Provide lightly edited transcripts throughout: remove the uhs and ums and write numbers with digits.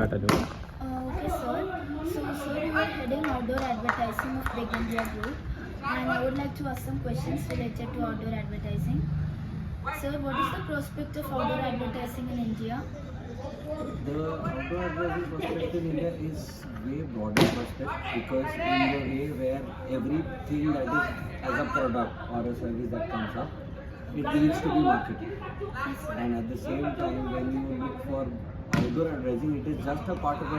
Okay, sir. So, sir, you are heading outdoor advertising of Big India Group, and I would like to ask some questions related to outdoor advertising. Sir, what is the prospect of outdoor advertising in India? The outdoor advertising prospect in India is way broader prospect because in the way where everything that is as a product or a service that comes up, it needs to be marketed. Yes, sir. And at the same time, when you look for outdoor advertising, it is just a part of an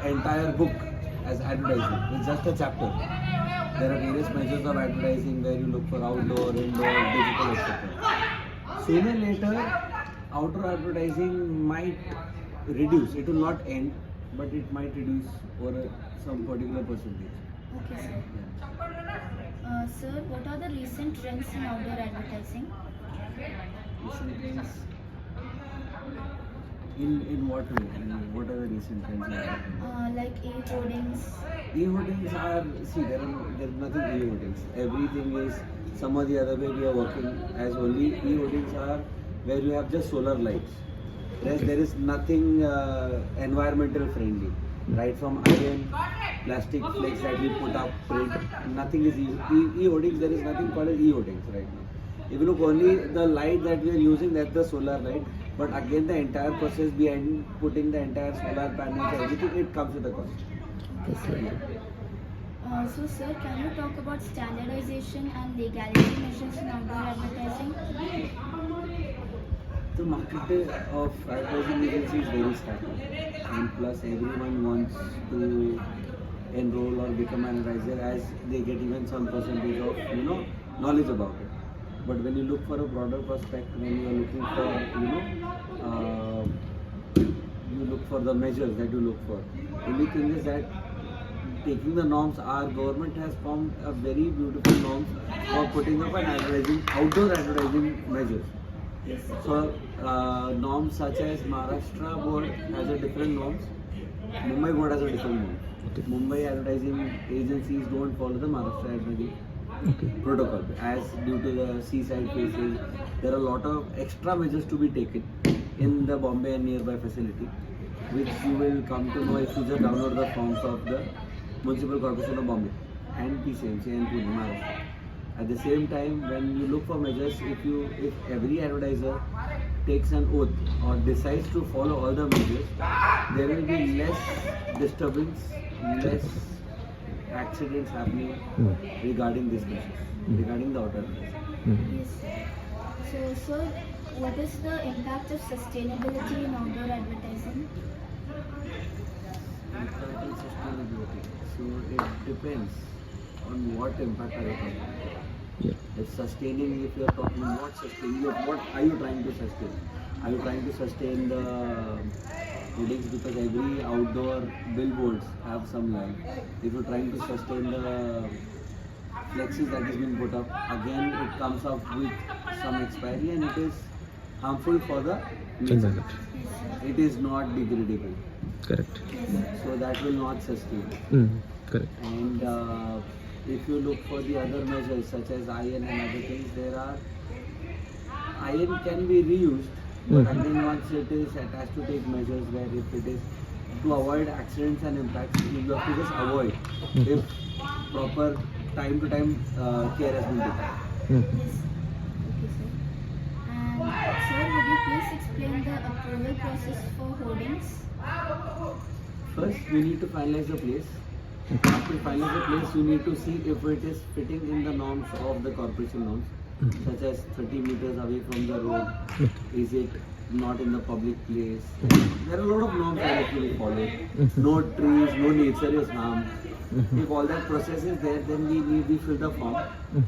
entire book as advertising. It's just a chapter. There are various measures of advertising where you look for outdoor, indoor, digital, etc. Sooner or later, outdoor advertising might reduce. It will not end, but it might reduce over some particular percentage. Okay, sir. Sir, what are the recent trends in outdoor advertising? Recent trends. In what way? I mean, what are the recent trends? Like e-hoardings. E-hoardings are, see, there's nothing e-hoardings. Everything is some or the other way we are working as only e-hoardings are where you have just solar lights. There is nothing environmental friendly. Right from iron, plastic flakes that we put up, print, nothing is e-hoardings. There is nothing called as e-hoardings right now. If you look only the light that we are using, that's the solar light. But again, the entire process behind putting the entire solar panels, everything, it comes with a cost. Okay, sir. So, sir, can you talk about standardization and legality measures in outdoor advertising? The market of advertising agency is very stagnant, and plus everyone wants to enroll or become an advertiser as they get even some percentage of knowledge about it. But when you look for a broader prospect, when you are looking for you look for the measures that you look for. Only thing is that taking the norms, our government has formed a very beautiful norms for putting up an advertising, outdoor advertising measures. Yes, sir. So norms such as Maharashtra board has a different norms, Mumbai board has a different norm. Mumbai advertising agencies don't follow the Maharashtra advertising protocol as due to the seaside places. There are a lot of extra measures to be taken in the Bombay and nearby facility, which you will come to know if you just download the forms of the Municipal Corporation of Bombay and PCMC and Pune, Maharashtra. At the same time, when you look for measures, if every advertiser takes an oath or decides to follow all the measures, there will be less disturbance, less accidents happening regarding this measures, regarding the outer advertising. Yes. So, sir, what is the impact of sustainability in outdoor advertising? Impact on sustainability. So it depends on what impact are you talking about. If sustaining, if you are talking what sustaining, what are you trying to sustain? Are you trying to sustain the hoardings because every outdoor billboards have some life? If you're trying to sustain the flexes that is being put up, again it comes up with some expiry and it is harmful for the nature. It is not degradable. Correct. So that will not sustain. Correct. And if you look for the other measures such as iron and other things, iron can be reused, but again once it is attached to take measures where if it is to avoid accidents and impacts, you have to just avoid if proper time to time care has been taken. Yes. Okay, sir. And, sir, would you please explain the approval process for hoardings? First, you need to finalize the place. After you finalize the place, you need to see if it is fitting in the norms of the corporation norms, such as 30 meters away from the road. Is it not in the public place? There are a lot of norms that have to be followed. No trees, no nature is harmed. If all that process is there, then we fill the form.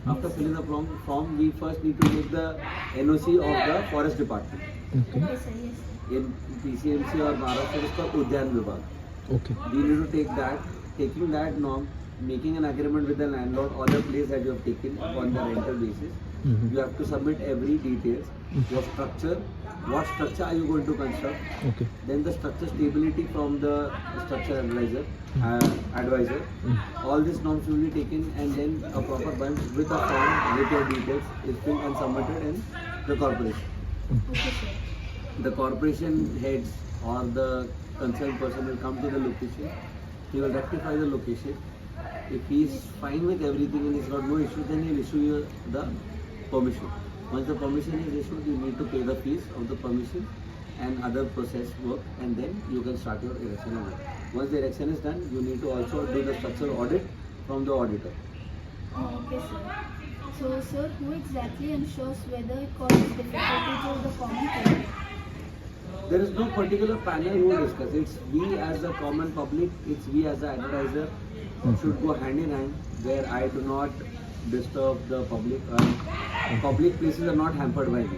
After filling the form, we first need to take the NOC of the forest department. Okay, sir. Yes. In PCMC or Maharashtra, it is called Udyan Vibhag. We need to take that, taking that norm, making an agreement with the landlord or the place that you have taken on the rental basis. You have to submit every details, your structure, what structure are you going to construct, then the structure stability from the structure advisor. All these norms will be taken and then a proper bunch with a form with your details is filled and submitted in the corporation. Okay, sir. The corporation heads or the concerned person will come to the location. He will rectify the location. If he is fine with everything and he's got no issue, then he'll issue you the permission. Once the permission is issued, you need to pay the fees of the permission and other process work, and then you can start your erection of work. Once the erection is done, you need to also do the structural audit from the auditor. Oh, okay, sir. So, sir, who exactly ensures whether it causes difficulty to the common public? There is no particular panel who will discuss. It's we as the common public, it's we as the advertiser should go hand in hand, where I do not disturb the public. Public places are not hampered by me.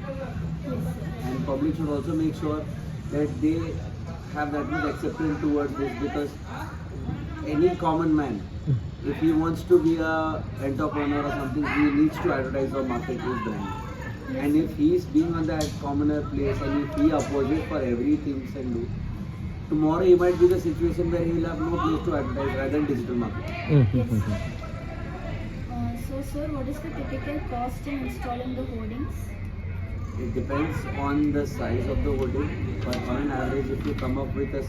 Yes, sir. And public should also make sure that they have that much acceptance towards this, because any common man, if he wants to be a entrepreneur or something, he needs to advertise or market his brand. And if he is being on that commoner place and if he opposes for everything and do, tomorrow he might be the situation where he will have no place to advertise rather than digital marketing. Yes, sir. So, sir, what is the typical cost in installing the hoardings? It depends on the size of the hoarding, but on an average, if you come up with a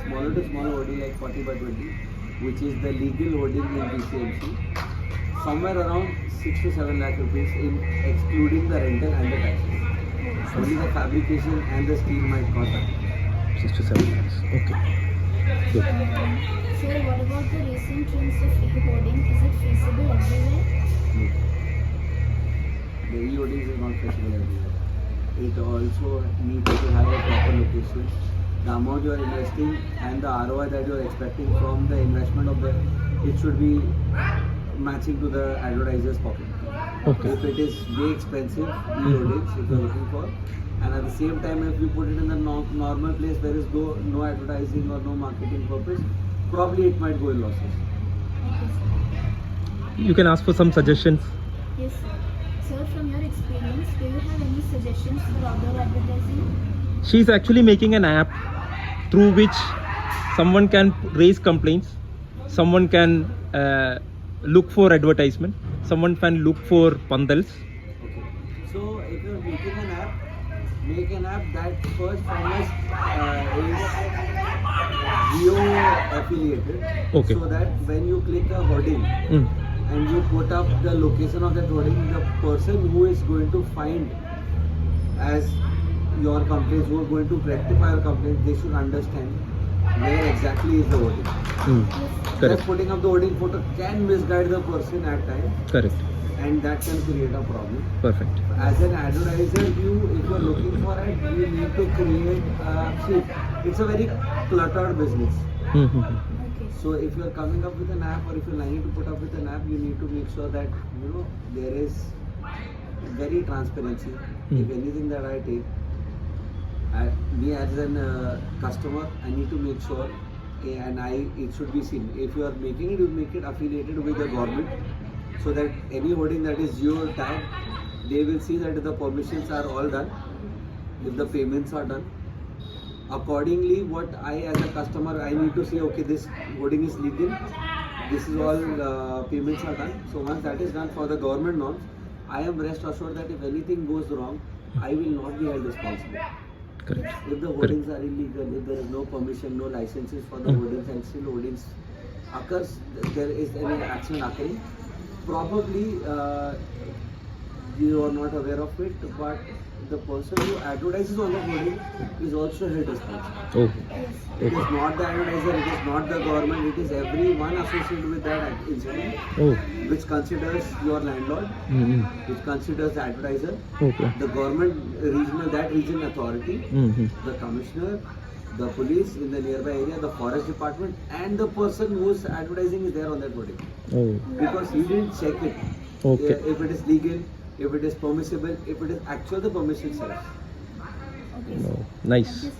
smaller to smaller hoarding like 40 by 20, which is the legal hoarding in BCMC, somewhere around 6 to 7 lakh rupees, in excluding the rental and the taxes. Only the fabrication and the steel might cost that. 6 to 7 lakhs. Okay. Good. Sir, what about the recent trends of e-hoarding? Is it feasible everywhere? No. The e-hoarding is not feasible everywhere. It also needs to have a proper location. The amount you are investing and the ROI that you are expecting from the investment of it should be matching to the advertiser's pocket. Okay. If it is way expensive, e-hoardings, if you are looking for, and at the same time if you put it in the normal place where there is no advertising or no marketing purpose, probably it might go in losses. Okay, sir. You can ask for some suggestions. Yes, sir. Sir, from your experience, do you have any suggestions for outdoor advertising? She's actually making an app through which someone can raise complaints, someone can look for advertisement, someone can look for pandals. Okay. So if you are making an app, make an app that first foremost is geo affiliated. Okay. So that when you click a hoarding and you put up the location of that hoarding, the person who is going to find as your complaints, who are going to rectify your complaints, they should understand where exactly is the hoarding. Just Correct. putting up the hoarding photo can misguide the person at times, Correct. and that can create a problem. Perfect. As an advertiser, if you are looking for it, you need to create. See, it's a very cluttered business. Mm-hmm. Okay. So if you are coming up with an app, or if you're planning to put up with an app, you need to make sure that there is very transparency. If anything that I take, me as a customer, I need to make sure, and it should be seen. If you are making it, you make it affiliated with the government, so that any hoarding that is your tag, they will see that the permissions are all done, if the payments are done. Accordingly, what I as a customer, I need to say, okay, this hoarding is legal, this is all payments are done. So once that is done for the government norms, I am rest assured that if anything goes wrong, I will not be held responsible. Correct. If the hoardings are illegal, if there is no permission, no licenses for the hoardings, and still hoardings occurs, there is any action occurring, probably you are not aware of it, but the person who advertises on the hoarding is also held responsible. Oh. Yes. It is not the advertiser, it is not the government, it is everyone associated with that incident, Oh. which considers your landlord, Mm-hmm. which considers the advertiser, Okay. the government region authority, Mm-hmm. the commissioner, the police in the nearby area, the forest department, and the person whose advertising is there on that hoarding. Oh. Because he didn't check it. Okay. If it is legal, if it is permissible, if it is actual the permission itself. Okay, sir. Oh. Nice. Thank you, sir.